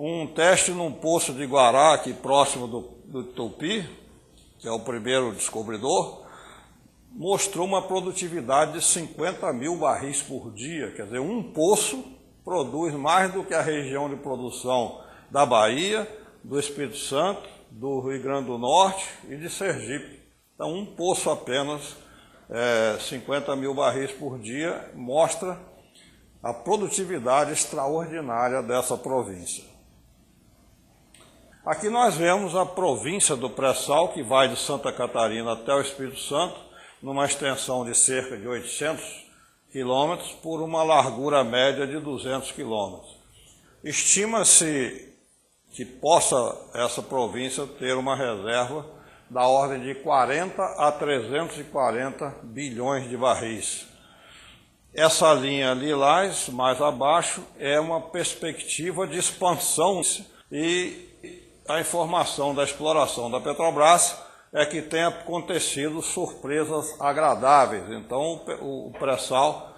Um teste num poço de Guará, aqui próximo do Tupi, que é o primeiro descobridor, mostrou uma produtividade de 50 mil barris por dia. Quer dizer, um poço produz mais do que a região de produção da Bahia, do Espírito Santo, do Rio Grande do Norte e de Sergipe. Então, um poço apenas, 50 mil barris por dia, mostra a produtividade extraordinária dessa província. Aqui nós vemos a província do Pré-Sal, que vai de Santa Catarina até o Espírito Santo, numa extensão de cerca de 800 quilômetros por uma largura média de 200 quilômetros. Estima-se que possa essa província ter uma reserva da ordem de 40 a 340 bilhões de barris. Essa linha lilás, mais abaixo, é uma perspectiva de expansão e a informação da exploração da Petrobras é que tem acontecido surpresas agradáveis. Então, o pré-sal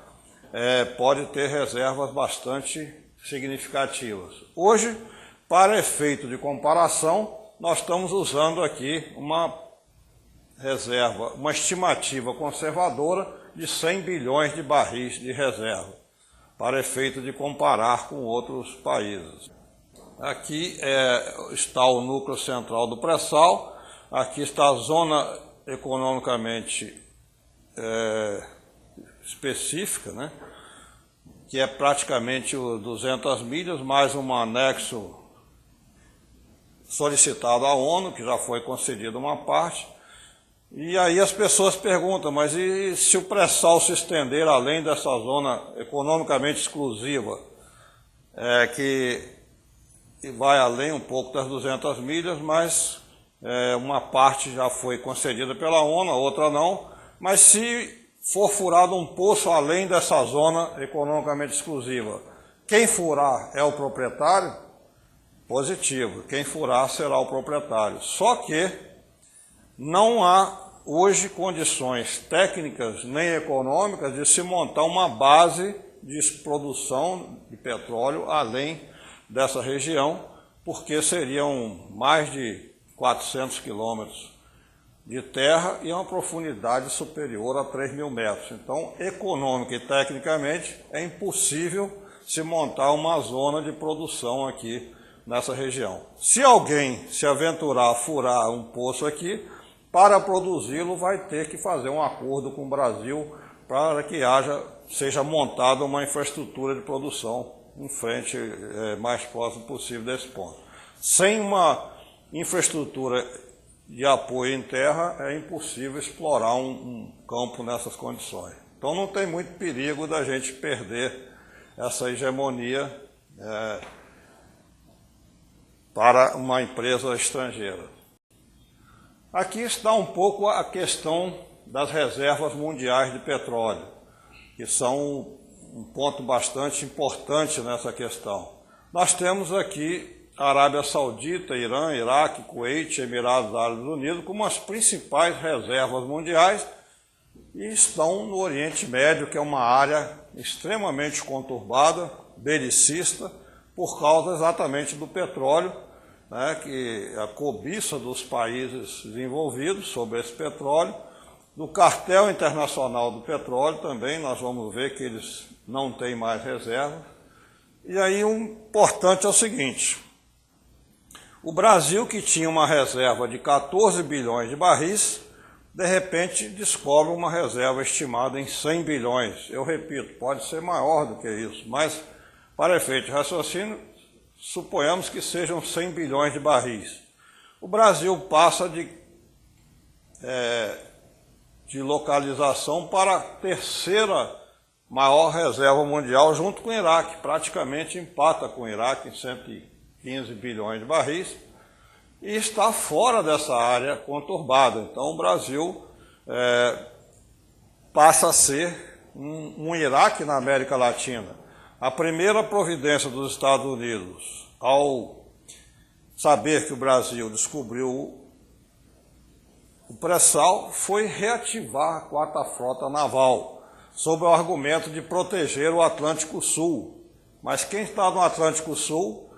pode ter reservas bastante significativas. Hoje, para efeito de comparação, nós estamos usando aqui uma reserva, uma estimativa conservadora de 100 bilhões de barris de reserva, para efeito de comparar com outros países. Aqui está o núcleo central do pré-sal, aqui está a zona economicamente específica, né, que é praticamente 200 milhas, mais um anexo solicitado à ONU, que já foi concedido uma parte. E aí as pessoas perguntam, mas e se o pré-sal se estender além dessa zona economicamente exclusiva, que vai além um pouco das 200 milhas, mas uma parte já foi concedida pela ONU, a outra não. Mas se for furado um poço além dessa zona economicamente exclusiva, quem furar é o proprietário? Positivo, quem furar será o proprietário. Só que não há hoje condições técnicas nem econômicas de se montar uma base de produção de petróleo além dessa região, porque seriam mais de 400 quilômetros de terra e uma profundidade superior a 3 mil metros. Então, econômica e tecnicamente, é impossível se montar uma zona de produção aqui nessa região. Se alguém se aventurar a furar um poço aqui, para produzi-lo vai ter que fazer um acordo com o Brasil para que seja montada uma infraestrutura de produção em frente, mais próximo possível desse ponto. Sem uma infraestrutura de apoio em terra, é impossível explorar um campo nessas condições. Então não tem muito perigo da gente perder essa hegemonia para uma empresa estrangeira. Aqui está um pouco a questão das reservas mundiais de petróleo, que são um ponto bastante importante nessa questão. Nós temos aqui a Arábia Saudita, Irã, Iraque, Kuwait, Emirados Árabes Unidos como as principais reservas mundiais e estão no Oriente Médio, que é uma área extremamente conturbada, belicista, por causa exatamente do petróleo, né, que a cobiça dos países desenvolvidos sobre esse petróleo, do cartel internacional do petróleo também, nós vamos ver que eles não têm mais reserva. E aí o importante é o seguinte: o Brasil, que tinha uma reserva de 14 bilhões de barris, de repente descobre uma reserva estimada em 100 bilhões. Eu repito, pode ser maior do que isso, mas para efeito de raciocínio, suponhamos que sejam 100 bilhões de barris. O Brasil passa de localização para a terceira maior reserva mundial, junto com o Iraque. Praticamente empata com o Iraque em 115 bilhões de barris e está fora dessa área conturbada. Então o Brasil passa a ser um Iraque na América Latina. A primeira providência dos Estados Unidos, ao saber que o Brasil descobriu o pré-sal, foi reativar a 4ª Frota Naval, sob o argumento de proteger o Atlântico Sul. Mas quem está no Atlântico Sul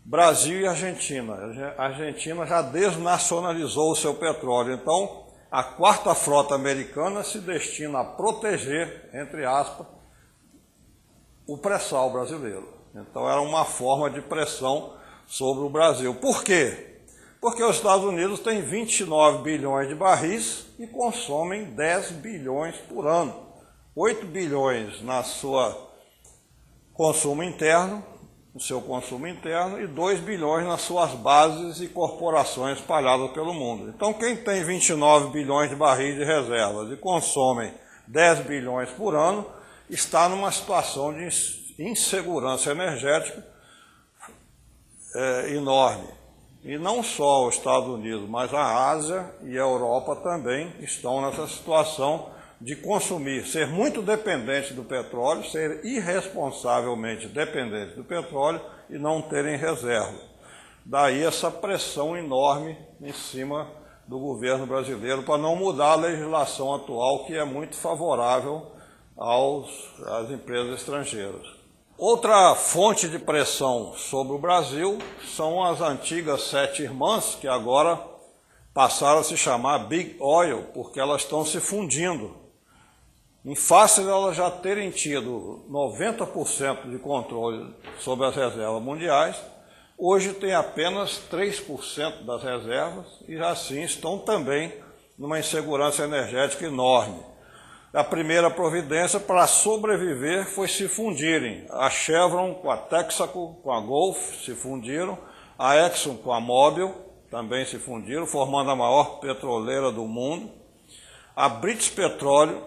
Brasil e Argentina. A Argentina já desnacionalizou o seu petróleo, então a quarta frota americana se destina a proteger, entre aspas, o pré-sal brasileiro. Então era uma forma de pressão sobre o Brasil. Por quê? Porque os Estados Unidos têm 29 bilhões de barris e consomem 10 bilhões por ano. 8 bilhões na sua consumo interno, no seu consumo interno, e 2 bilhões nas suas bases e corporações espalhadas pelo mundo. Então quem tem 29 bilhões de barris de reservas e consomem 10 bilhões por ano, está numa situação de insegurança energética enorme. E não só os Estados Unidos, mas a Ásia e a Europa também estão nessa situação de consumir, ser muito dependente do petróleo, ser irresponsavelmente dependente do petróleo e não terem reserva. Daí essa pressão enorme em cima do governo brasileiro para não mudar a legislação atual, que é muito favorável às empresas estrangeiras. Outra fonte de pressão sobre o Brasil são as antigas 7 irmãs, que agora passaram a se chamar Big Oil, porque elas estão se fundindo. Em face de elas já terem tido 90% de controle sobre as reservas mundiais, hoje tem apenas 3% das reservas e assim estão também numa insegurança energética enorme. A primeira providência para sobreviver foi se fundirem. A Chevron com a Texaco, com a Gulf, se fundiram. A Exxon com a Mobil também se fundiram, formando a maior petroleira do mundo. A British Petroleum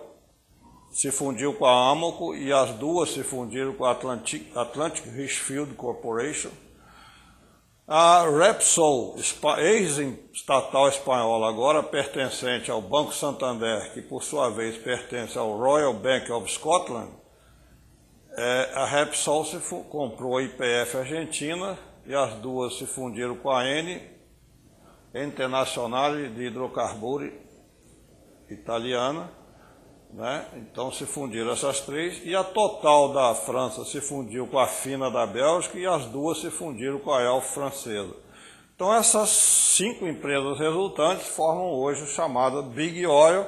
se fundiu com a Amoco e as duas se fundiram com a Atlantic Richfield Corporation. A Repsol, ex-estatal espanhola, agora pertencente ao Banco Santander, que por sua vez pertence ao Royal Bank of Scotland, a Repsol comprou a YPF Argentina e as duas se fundiram com a Eni, Internazionale de Hidrocarburi italiana, né? Então se fundiram essas três, e a Total da França se fundiu com a Fina da Bélgica e as duas se fundiram com a Elf francesa. Então essas 5 empresas resultantes formam hoje o chamado Big Oil,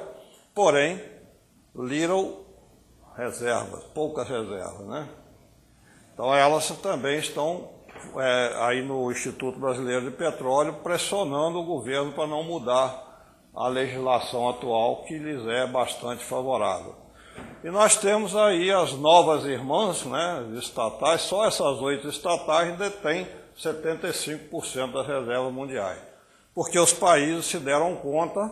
porém little reservas, poucas reservas, né? Então elas também estão aí no Instituto Brasileiro de Petróleo pressionando o governo para não mudar a legislação atual, que lhes é bastante favorável. E nós temos aí as novas irmãs, né, estatais, só essas 8 estatais detêm 75% das reservas mundiais, porque os países se deram conta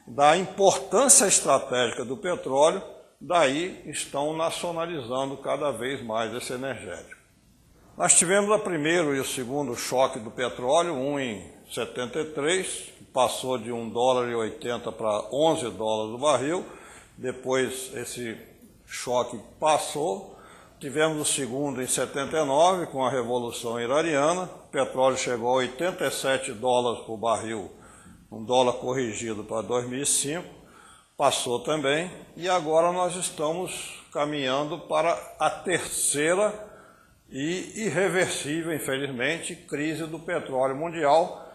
da importância estratégica do petróleo, daí estão nacionalizando cada vez mais esse energético. Nós tivemos o primeiro e o segundo choque do petróleo, um em 73, passou de $1,80 para $11 o barril. Depois esse choque passou. Tivemos o segundo em 79, com a Revolução Iraniana. O petróleo chegou a $87 por barril, $1 corrigido para 2005. Passou também. E agora nós estamos caminhando para a terceira e irreversível, infelizmente, crise do petróleo mundial.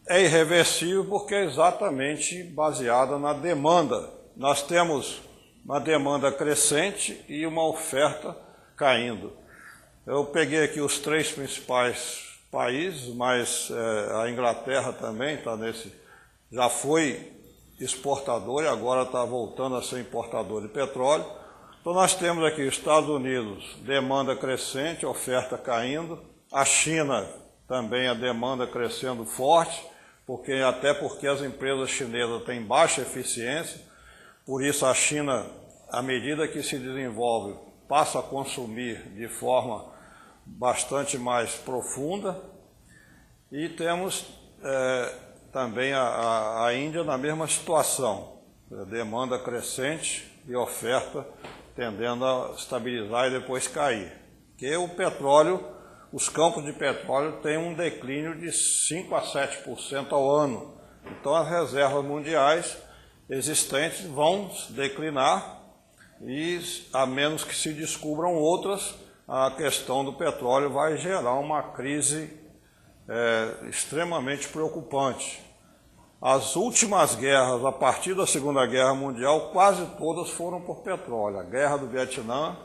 É irreversível porque é exatamente baseada na demanda. Nós temos uma demanda crescente e uma oferta caindo. Eu peguei aqui os 3 principais países, mas a Inglaterra também está nesse, já foi exportador e agora está voltando a ser importador de petróleo. Então nós temos aqui Estados Unidos, demanda crescente, oferta caindo. A China também, a demanda crescendo forte, até porque as empresas chinesas têm baixa eficiência, por isso a China, à medida que se desenvolve, passa a consumir de forma bastante mais profunda. E temos também a Índia na mesma situação, demanda crescente e oferta tendendo a estabilizar e depois cair. Porque o petróleo, os campos de petróleo têm um declínio de 5 a 7% ao ano. Então as reservas mundiais existentes vão declinar e, a menos que se descubram outras, a questão do petróleo vai gerar uma crise extremamente preocupante. As últimas guerras, a partir da Segunda Guerra Mundial, quase todas foram por petróleo. A Guerra do Vietnã,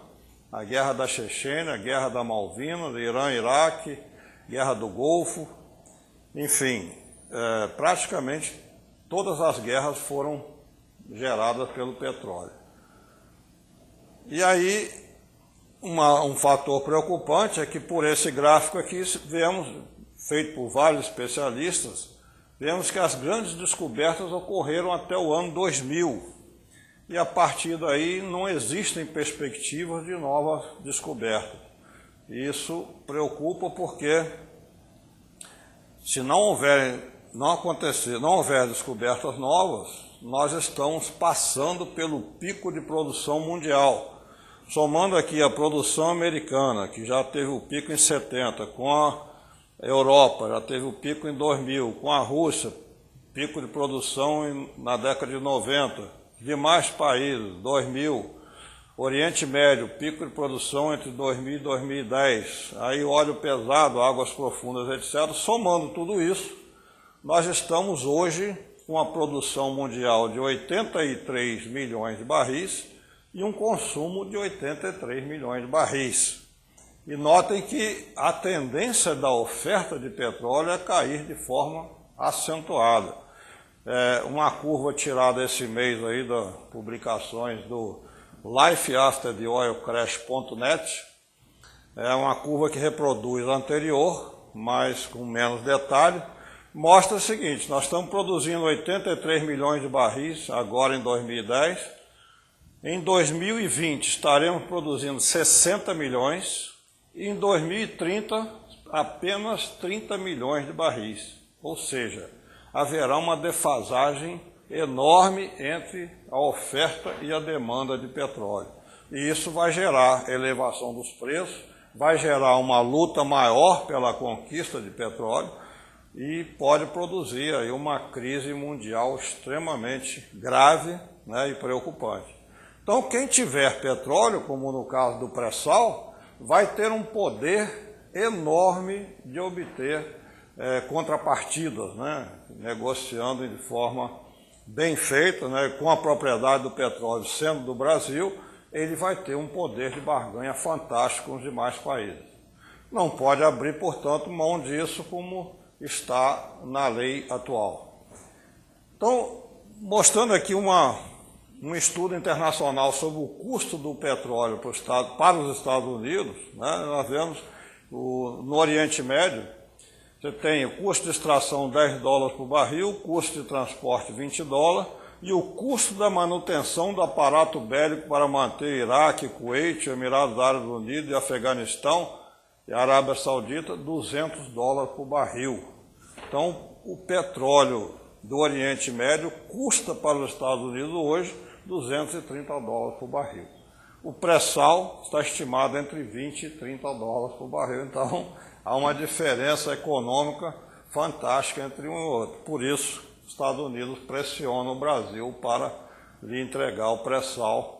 a Guerra da Chechênia, a Guerra da Malvinas, Irã, Iraque, Guerra do Golfo, enfim, praticamente todas as guerras foram geradas pelo petróleo. E aí, um fator preocupante é que por esse gráfico aqui, vemos, feito por vários especialistas, vemos que as grandes descobertas ocorreram até o ano 2000. E a partir daí não existem perspectivas de novas descobertas. Isso preocupa porque se não houver descobertas novas, nós estamos passando pelo pico de produção mundial. Somando aqui a produção americana, que já teve o pico em 70, com a Europa já teve o pico em 2000, com a Rússia, pico de produção na década de 90, demais países, 2000, Oriente Médio, pico de produção entre 2000 e 2010, aí óleo pesado, águas profundas, etc. Somando tudo isso, nós estamos hoje com uma produção mundial de 83 milhões de barris e um consumo de 83 milhões de barris. E notem que a tendência da oferta de petróleo é cair de forma acentuada. Uma curva tirada esse mês aí das publicações do lifeaftertheoilcrash.net, é uma curva que reproduz a anterior, mas com menos detalhe, mostra o seguinte: nós estamos produzindo 83 milhões de barris agora em 2010, em 2020 estaremos produzindo 60 milhões, e em 2030, apenas 30 milhões de barris. Ou seja, haverá uma defasagem enorme entre a oferta e a demanda de petróleo. E isso vai gerar elevação dos preços, vai gerar uma luta maior pela conquista de petróleo e pode produzir aí uma crise mundial extremamente grave, né, e preocupante. Então, quem tiver petróleo, como no caso do pré-sal, vai ter um poder enorme de obter contrapartidas, né? Negociando de forma bem feita, né? Com a propriedade do petróleo sendo do Brasil, ele vai ter um poder de barganha fantástico com os demais países. Não pode abrir, portanto, mão disso como está na lei atual. Então, mostrando aqui um estudo internacional sobre o custo do petróleo para os Estados Unidos, né? Nós vemos no Oriente Médio, você tem o custo de extração $10 por barril, o custo de transporte $20 e o custo da manutenção do aparato bélico para manter Iraque, Kuwait, Emirados Árabes Unidos e Afeganistão e Arábia Saudita, $200 por barril. Então, o petróleo do Oriente Médio custa para os Estados Unidos hoje $230 por barril. O pré-sal está estimado entre $20 e $30 por barril, então há uma diferença econômica fantástica entre um e outro. Por isso, os Estados Unidos pressionam o Brasil para lhe entregar o pré-sal